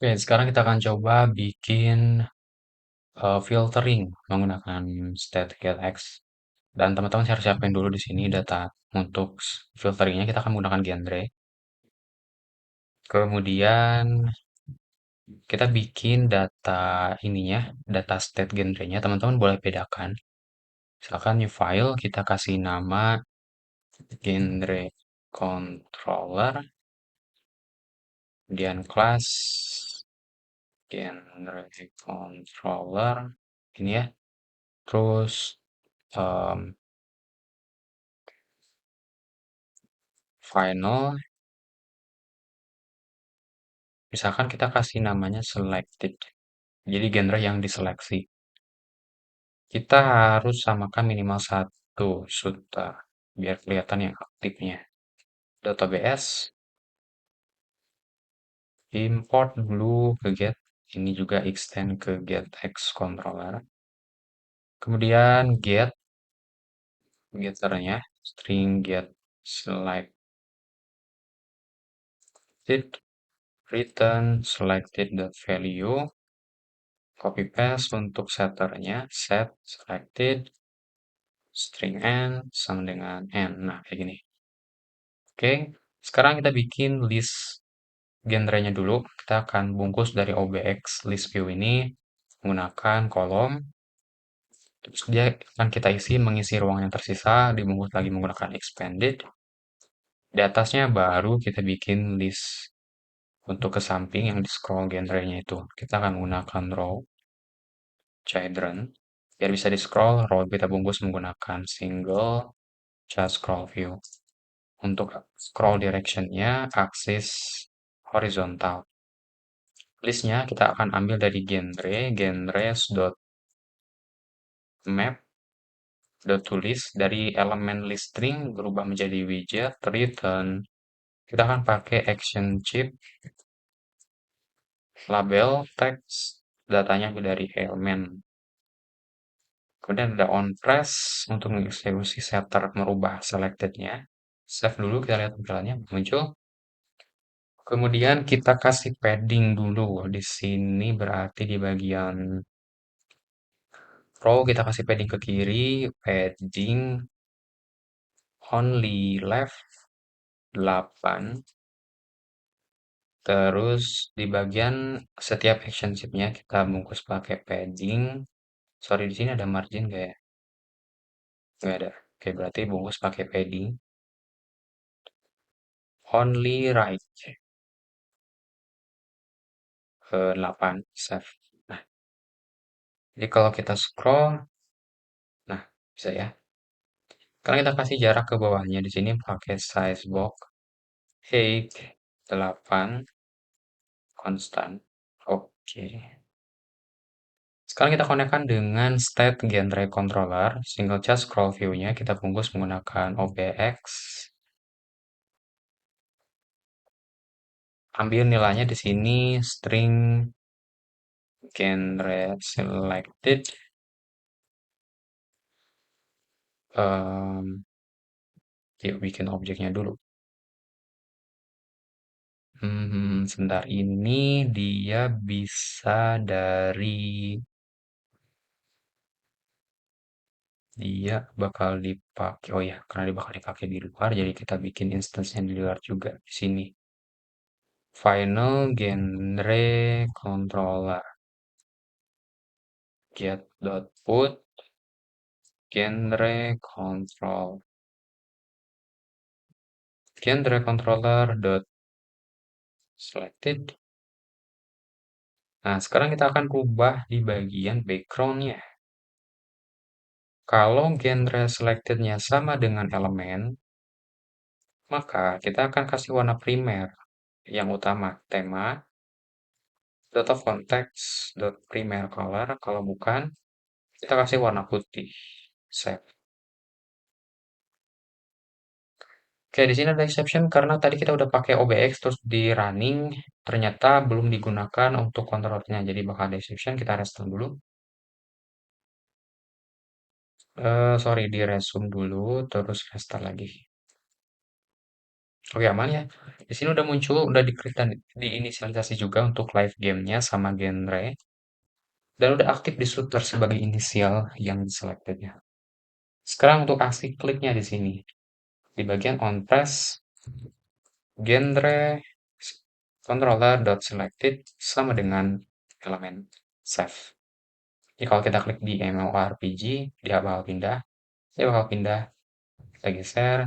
Oke, sekarang kita akan coba bikin filtering menggunakan state getX. Dan teman-teman harus siapin dulu di sini data untuk filteringnya kita akan menggunakan genre. Kemudian kita bikin data ininya, data state genrenya. Teman-teman boleh bedakan. Misalkan new file kita kasih nama genre controller, kemudian class genre controller ini ya. Terus em, final. Misalkan kita kasih namanya selected, jadi genre yang diseleksi. Kita harus samakan minimal satu suta, biar kelihatan yang aktifnya. Database, import dulu ke get, ini juga extend ke getX controller. Kemudian getternya, string get selected, return selected.value, copy paste untuk setternya, set selected, string n sama dengan n. Nah, kayak gini. Oke, sekarang kita bikin list genrenya dulu. Kita akan bungkus dari OBX list view ini menggunakan kolom. Terus dia akan kita isi mengisi ruang yang tersisa, dibungkus lagi menggunakan expanded. Di atasnya baru kita bikin list untuk ke samping yang di scroll genrenya itu. Kita akan menggunakan row children. Biar bisa di scroll, row kita bungkus menggunakan single child scroll view. Untuk scroll direction-nya aksis horizontal. Listnya kita akan ambil dari genres.map .toList dari elemen list string berubah menjadi widget return. Kita akan pakai action chip label text datanya dari elemen. Kemudian ada on press untuk mengeksekusi setter merubah selectednya. Save dulu, kita lihat tampilannya muncul. Kemudian kita kasih padding dulu. Di sini berarti di bagian row kita kasih padding ke kiri, padding only left 8. Terus di bagian setiap action chipnya kita bungkus pakai padding. Sorry, di sini ada margin nggak ya? Nggak ada. Oke, berarti bungkus pakai padding. Only right ke 8. Save. Nah, jadi kalau kita scroll, nah bisa ya. Sekarang kita kasih jarak ke bawahnya. Di sini pakai size box height 8 konstan. Oke. Sekarang kita konekkan dengan state genre controller. Single chat scroll view-nya kita bungkus menggunakan OBX. Ambil nilainya di sini string genre selected. Yuk bikin objeknya dulu. Sebentar, ini dia bisa dari dia bakal dipakai. Oh ya, karena dia bakal dipakai di luar, jadi kita bikin instance-nya di luar juga di sini. Final genre controller get.put genre controller dot selected. Nah, sekarang kita akan rubah di bagian background-nya. Kalau genre selected-nya sama dengan elemen, maka kita akan kasih warna primer yang utama, tema, dot of context, dot primer color. Kalau bukan, kita kasih warna putih. Save. Oke, di sini ada exception karena tadi kita udah pakai OBX terus di running, ternyata belum digunakan untuk kontrolnya. Jadi bakal ada exception, kita restore dulu. Sorry, di resume dulu, terus restart lagi. Oke, aman ya. Di sini udah muncul, udah diklik dan diinisialisasi juga untuk live gamenya sama genre, dan udah aktif di shooter sebagai inisial yang selectednya. Sekarang untuk aksi kliknya di sini, di bagian on press, genre controller dot selected sama dengan elemen save. Jadi kalau kita klik di MMORPG, dia bakal pindah, dia bakal pindah, kita geser,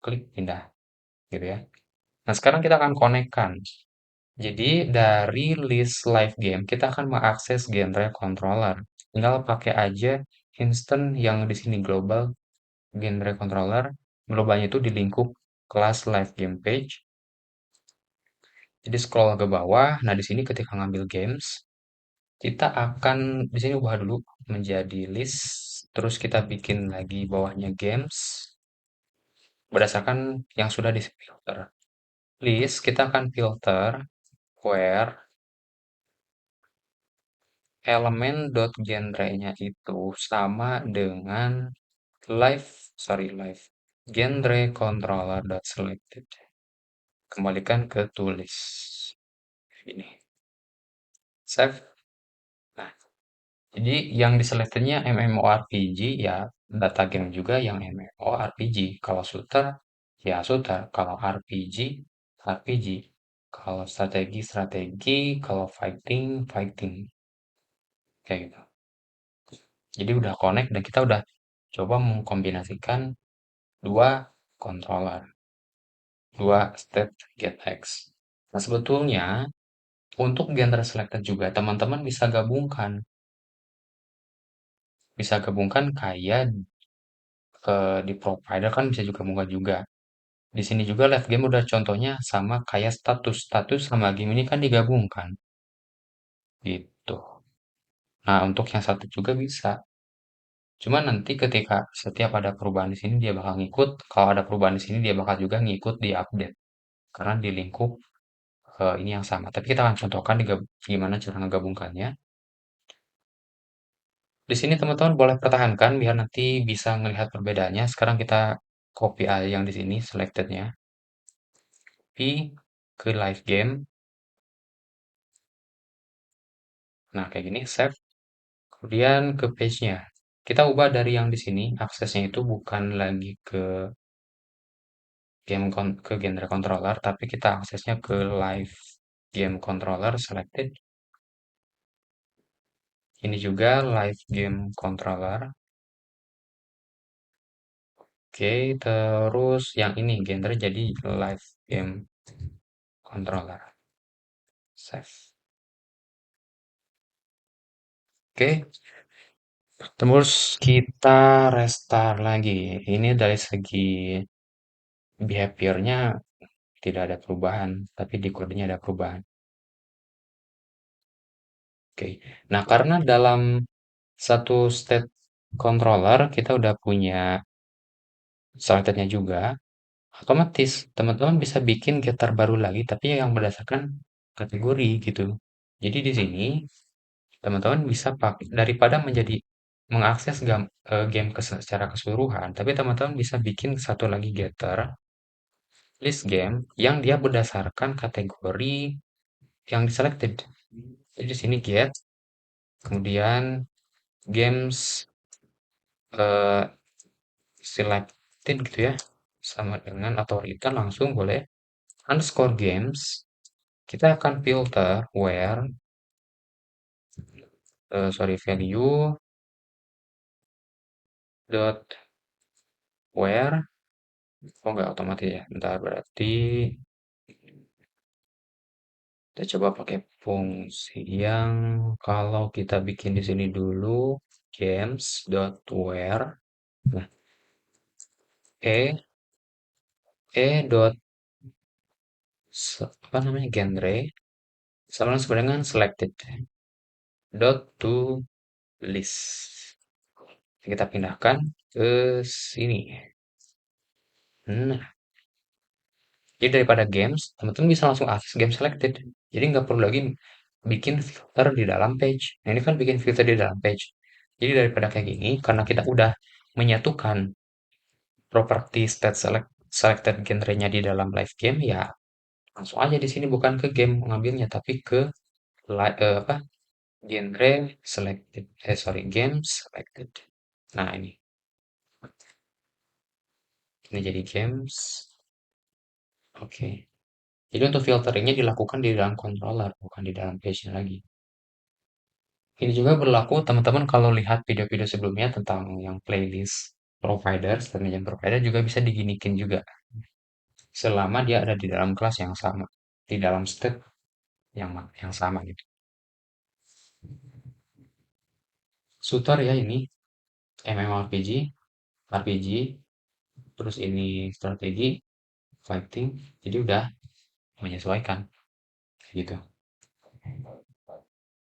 klik pindah, gitu ya. Nah, sekarang kita akan konekkan. Jadi dari list live game kita akan mengakses genre controller. Tinggal pakai aja instant yang di sini global genre controller. Globalnya itu di lingkup kelas live game page. Jadi scroll ke bawah. Nah, di sini ketika ngambil games, kita akan di sini ubah dulu menjadi list. Terus kita bikin lagi bawahnya games berdasarkan yang sudah di filter. List kita akan filter where elemen dot genre-nya itu sama dengan live, sorry live, genre controller dot selected. Kembalikan ke tulis. Ini. Save. Nah, jadi yang di selectednya MMORPG ya data game juga yang MMORPG. Kalau shooter ya shooter. Kalau RPG, RPG. Kalau strategi, strategi. Kalau fighting, fighting. Kayak gitu. Jadi udah connect dan kita udah coba mengkombinasikan dua controller, dua state get X. Nah, sebetulnya untuk genre selected juga teman-teman bisa gabungkan kayak di provider kan bisa juga gabungkan juga. Di sini juga live game udah contohnya sama kayak status, status sama game ini kan digabungkan gitu. Nah, untuk yang satu juga bisa. Cuma nanti ketika setiap ada perubahan di sini dia bakal ngikut, kalau ada perubahan di sini dia bakal juga ngikut di update karena di lingkup ini yang sama. Tapi kita akan contohkan gimana cara menggabungkannya. Di sini teman-teman boleh pertahankan biar nanti bisa melihat perbedaannya. Sekarang kita copy aja yang di sini selectednya. Copy ke live game. Nah, kayak gini, save. Kemudian ke page-nya. Kita ubah dari yang di sini, aksesnya itu bukan lagi ke ke genre controller, tapi kita aksesnya ke live game controller selected. Ini juga live game controller. Oke, terus yang ini genre jadi live game controller. Save. Oke, terus kita restart lagi. Ini dari segi behavior-nya tidak ada perubahan, tapi di kodenya ada perubahan. Oke, nah karena dalam satu state controller kita udah punya selectednya juga, otomatis teman-teman bisa bikin getar baru lagi, tapi yang berdasarkan kategori gitu. Jadi di sini teman-teman bisa pakai daripada mengakses game secara keseluruhan, tapi teman-teman bisa bikin satu lagi getter list game yang dia berdasarkan kategori yang diselected. Jadi di sini get, kemudian games eh, selected gitu ya, sama dengan atau return langsung boleh underscore games. Kita akan filter where sorry value dot where. Oh nggak otomatis ya, bentar berarti kita coba pakai fungsi yang kalau kita bikin di sini dulu games dot where. Nah, dot apa namanya genre sama dengan selected dot to list. Kita pindahkan ke sini. Nah, jadi daripada games, teman-teman bisa langsung akses game selected. Jadi nggak perlu lagi bikin filter di dalam page. Nah, ini kan bikin filter di dalam page. Jadi daripada kayak gini, karena kita udah menyatukan properti selected genrenya di dalam live game ya langsung aja di sini bukan ke game ngambilnya tapi ke apa genre selected sorry games selected. Nah ini jadi games. Oke. Jadi untuk filteringnya dilakukan di dalam controller bukan di dalam page lagi. Ini juga berlaku teman-teman kalau lihat video-video sebelumnya tentang yang playlist provider, dan agent provider juga bisa diginikin juga. Selama dia ada di dalam kelas yang sama, di dalam step yang sama gitu. Shooter ya ini, MMORPG, RPG, terus ini strategi, fighting, jadi udah menyesuaikan gitu.